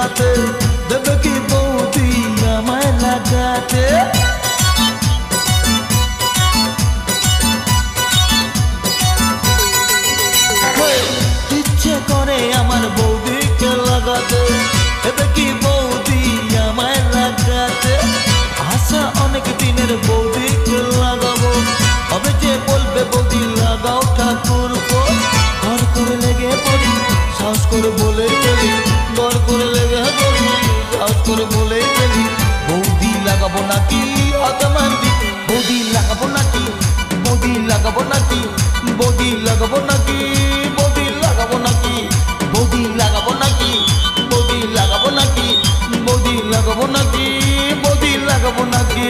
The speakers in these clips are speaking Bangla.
লাগাতে দেবে কি বৌদি আমায় লাগাতে ইচ্ছে করে আমার বৌদিকে লাগাতে দেবে কি বৌদি আমায় লাগাতে আশা অনেক দিনের বৌদিকে লাগাবো হবে যে বলবে বৌদি লাগাও ঠাকুর ঘর করে লেগে পড়ি সাহস করে বলে ফেলি ঘর করে লেগে পড়ি সাহস করে বলে ফেলি বৌদি লাগাবো নাকি আতমান্দি বৌদি লাগাবো নাকি বৌদি লাগাবো নাকি বৌদি লাগাবো নাকি বৌদি লাগাবো নাকি বৌদি লাগাবো নাকি বৌদি লাগাবো নাকি বৌদি লাগাবো নাকি বৌদি লাগাবো নাকি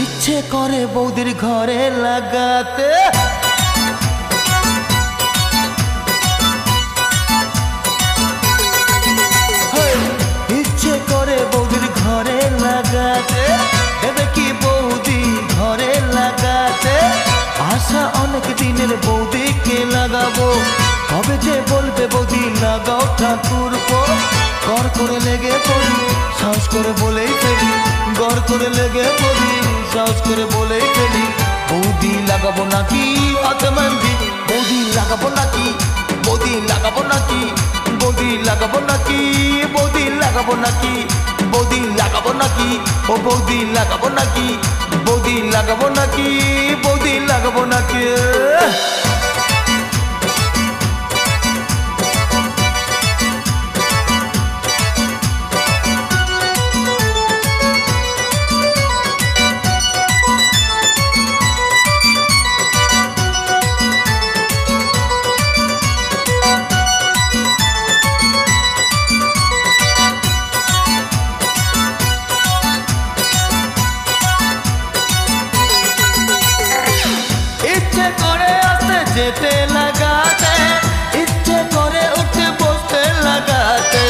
ইচ্ছে করে বৌদির ঘরে লাগাতে ইচ্ছে করে বৌদির ঘরে লাগাতে দেবে কি বৌদি ঘরে লাগাতে আশা অনেক দিনের বৌদিকে লাগাবো কবে যে বলবে বৌদি লাগাও ঠাকুর ঘর করে লেগে পড়ি সাহস করে বলেই ফেলি ঘর করে লেগে পড়ি সাহস করে বলেই ফেলি বৌদি লাগাবো নাকি আতমান্দি বৌদি লাগাবো নাকি বৌদি লাগাবো নাকি বৌদি লাগাবো নাকি বৌদি লাগাবো নাকি বৌদি লাগাবো নাকি ও বৌদি লাগাবো নাকি বৌদি লাগাবো নাকি বৌদি লাগাবো নাকি ইচ্ছে করে আসতে যেতে লাগাতে ইচ্ছে করে উঠে বসতে লাগাতে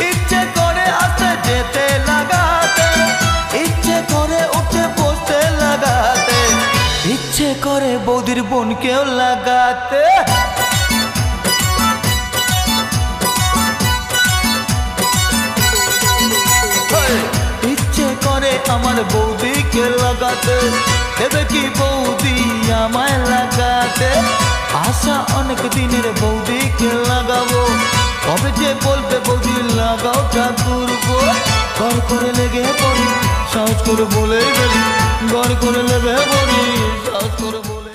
ইচ্ছে করে আসতে যেতে লাগাতে ইচ্ছে করে উঠে বসতে লাগাতে ইচ্ছে করে বৌদির বোনকেও লাগাতে ইচ্ছে করে আমার বৌদিকে লাগাতে দেবে কি বৌদি আমায় লাগাতে আশা অনেক দিনের বৌদিকে লাগাবো কবে যে বলবে বৌদি লাগাও ঠাকুর ঘর করে লেগে পড়ি সাহস করে বলে গেলি ঘর করে লেগে পড়ি সাহস করে বলে